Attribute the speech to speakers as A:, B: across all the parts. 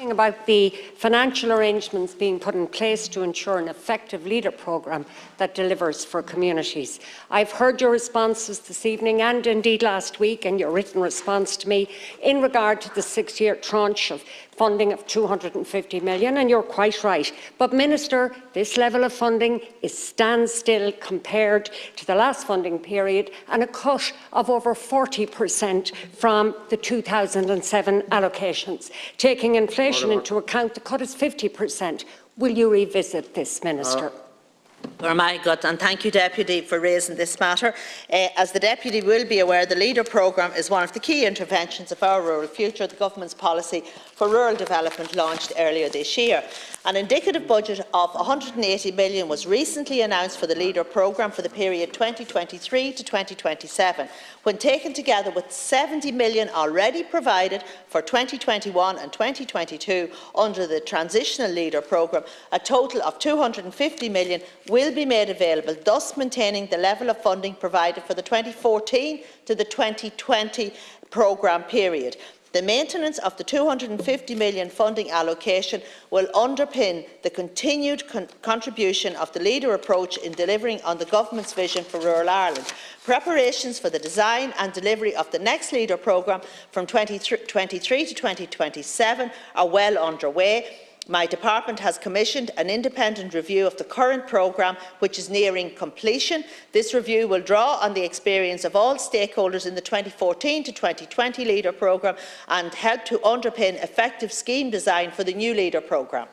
A: About the financial arrangements being put in place to ensure an effective leader programme that delivers for communities. I've heard your responses this evening and indeed last week, and your written response to me in regard to the 6-year tranche of funding of 250 million, and you're quite right. But Minister, this level of funding is standstill compared to the last funding period, and a cut of over 40% from the 2007 allocations. Taking inflation into account, the cut is 50%. Will you revisit this, Minister?
B: And thank you, Deputy, for raising this matter. As the Deputy will be aware, the Leader programme is one of the key interventions of our rural future, the Government's policy for rural development launched earlier this year. An indicative budget of 180 million was recently announced for the Leader programme for the period 2023 to 2027. When taken together with 70 million already provided for 2021 and 2022 under the Transitional Leader programme, a total of 250 million will be made available, thus maintaining the level of funding provided for the 2014 to the 2020 programme period. The maintenance of the 250 million funding allocation will underpin the continued contribution of the Leader approach in delivering on the Government's vision for rural Ireland. Preparations for the design and delivery of the next Leader programme from 2023 to 2027 are well underway. My department has commissioned an independent review of the current programme, which is nearing completion. This review will draw on the experience of all stakeholders in the 2014 to 2020 Leader programme and help to underpin effective scheme design for the new Leader programme.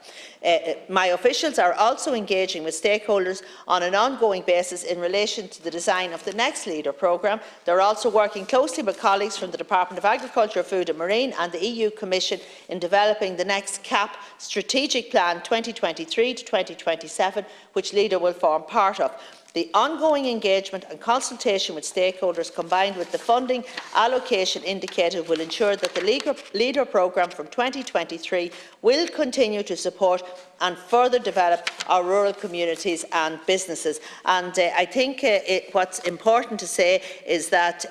B: My officials are also engaging with stakeholders on an ongoing basis in relation to the design of the next Leader programme. They are also working closely with colleagues from the Department of Agriculture, Food and Marine and the EU Commission in developing the next CAP Strategic Plan 2023 to 2027, which Leader will form part of. The ongoing engagement and consultation with stakeholders, combined with the funding allocation indicated, will ensure that the Leader programme from 2023 will continue to support and further develop our rural communities and businesses. And I think what's important to say is that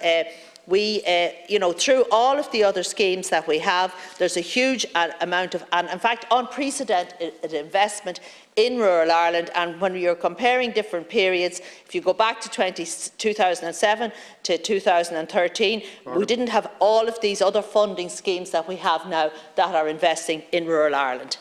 B: through all of the other schemes that we have, there's a huge amount of, and in fact unprecedented investment in rural Ireland. And when you're comparing different periods, if you go back to 2007 to 2013, we didn't have all of these other funding schemes that we have now that are investing in rural Ireland.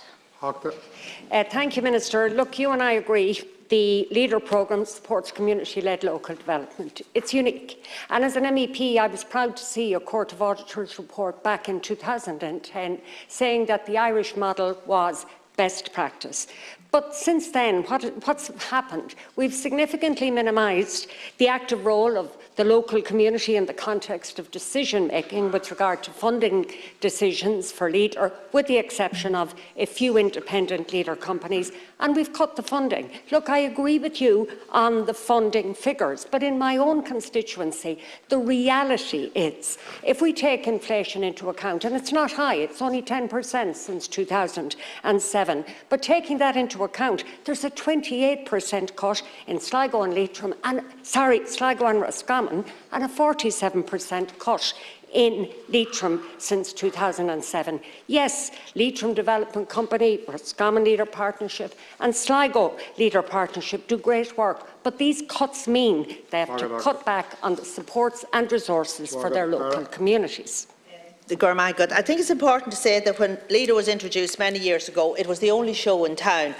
A: Thank you, Minister. Look, you and I agree. The Leader programme supports community-led local development. It's unique. And as an MEP, I was proud to see a Court of Auditors report back in 2010 saying that the Irish model was best practice. But since then, what's happened? We've significantly minimised the active role of the local community in the context of decision-making with regard to funding decisions for Leader, with the exception of a few independent Leader companies, and we've cut the funding. Look, I agree with you on the funding figures, but in my own constituency, the reality is, if we take inflation into account, and it's not high, it's only 10% since 2007, but taking that into account, there's a 28% cut in Sligo and Leitrim, Sligo and Roscommon, and a 47% cut in Leitrim since 2007. Yes, Leitrim Development Company, Roscommon Leader Partnership and Sligo Leader Partnership do great work, but these cuts mean they have to cut back on the supports and resources for their local communities.
B: I think it's important to say that when Leader was introduced many years ago, it was the only show in town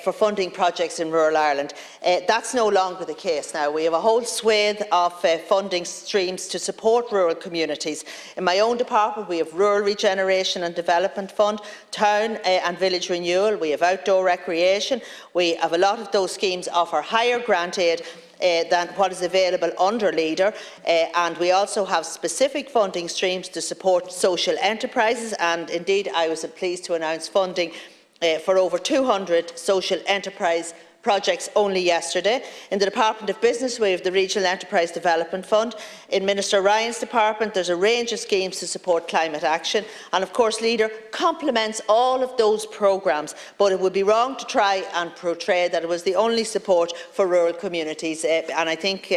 B: for funding projects in rural Ireland. That's no longer the case now. We have a whole swathe of funding streams to support rural communities. In my own department, we have Rural Regeneration and Development Fund, Town and Village Renewal, we have Outdoor Recreation. We have a lot of those schemes offer higher grant aid than what is available under Leader, and we also have specific funding streams to support social enterprises, and indeed I was pleased to announce funding for over 200 social enterprise projects only yesterday. In the Department of Business, we have the Regional Enterprise Development Fund. In Minister Ryan's department, there's a range of schemes to support climate action. And of course, Leader complements all of those programmes, but it would be wrong to try and portray that it was the only support for rural communities. And I think,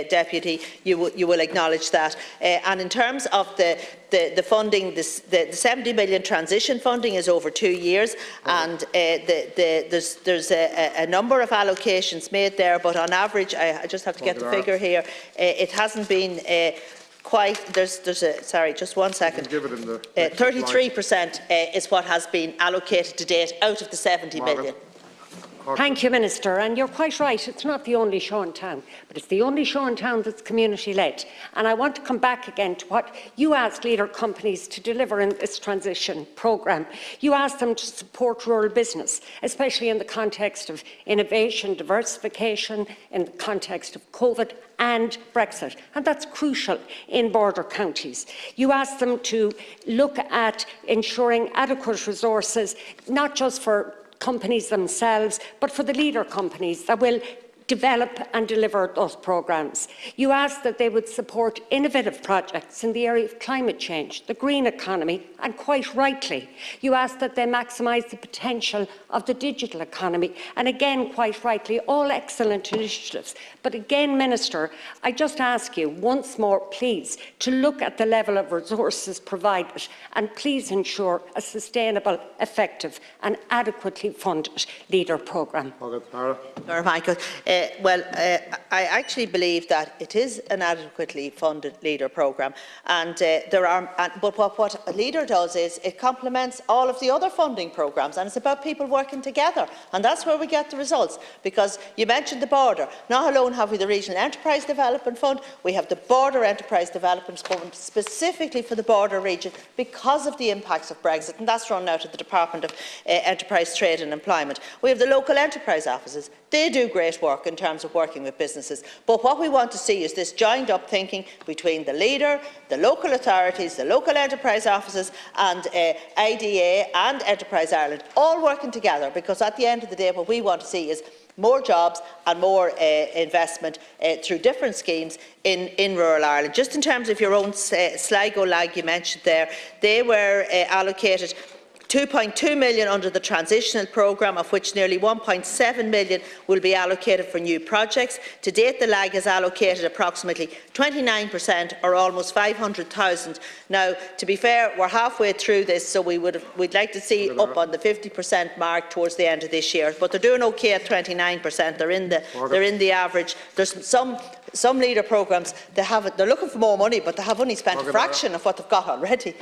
B: Deputy, you will acknowledge that. And in terms of the the funding, the 70 million transition funding is over 2 years, and there's a number of allocations made there, but on average, I just have to get the figure here, it hasn't been quite, sorry, just 1 second. 33% is what has been allocated to date out of the 70 million.
A: Thank you, Minister. And you're quite right, it's not the only show in town, but it's the only show in town that's community-led. And I want to come back again to what you asked leader companies to deliver in this transition programme. You asked them to support rural business, especially in the context of innovation, diversification, in the context of COVID and Brexit, and that's crucial in border counties. You asked them to look at ensuring adequate resources, not just for companies themselves, but for the leader companies that will develop and deliver those programmes. You asked that they would support innovative projects in the area of climate change, the green economy, and quite rightly, you asked that they maximise the potential of the digital economy, and again, quite rightly, all excellent initiatives. But again, Minister, I just ask you once more, please, to look at the level of resources provided and please ensure a sustainable, effective and adequately funded leader programme.
B: Michael. I actually believe that it is an adequately funded leader programme, and but what a leader does is it complements all of the other funding programmes, and it's about people working together, and that's where we get the results. Because you mentioned the border. Not alone have we the Regional Enterprise Development Fund, we have the Border Enterprise Development Fund specifically for the border region because of the impacts of Brexit, and that's run out of the Department of Enterprise, Trade and Employment. We have the local enterprise offices. They do great work in terms of working with businesses. But what we want to see is this joined up thinking between the leader, the local authorities, the local enterprise offices and IDA and Enterprise Ireland all working together, because at the end of the day what we want to see is more jobs and more investment through different schemes in rural Ireland. Just in terms of your own Sligo lag you mentioned there, they were allocated 2.2 million under the transitional programme, of which nearly 1.7 million will be allocated for new projects. To date, the lag has allocated approximately 29%, or almost 500,000. Now, to be fair, we're halfway through this, so we'd like to see up on the 50% mark towards the end of this year. But they're doing okay at 29%. They're in the average. There's some leader programmes they're looking for more money, but they have only spent a fraction of what they've got already.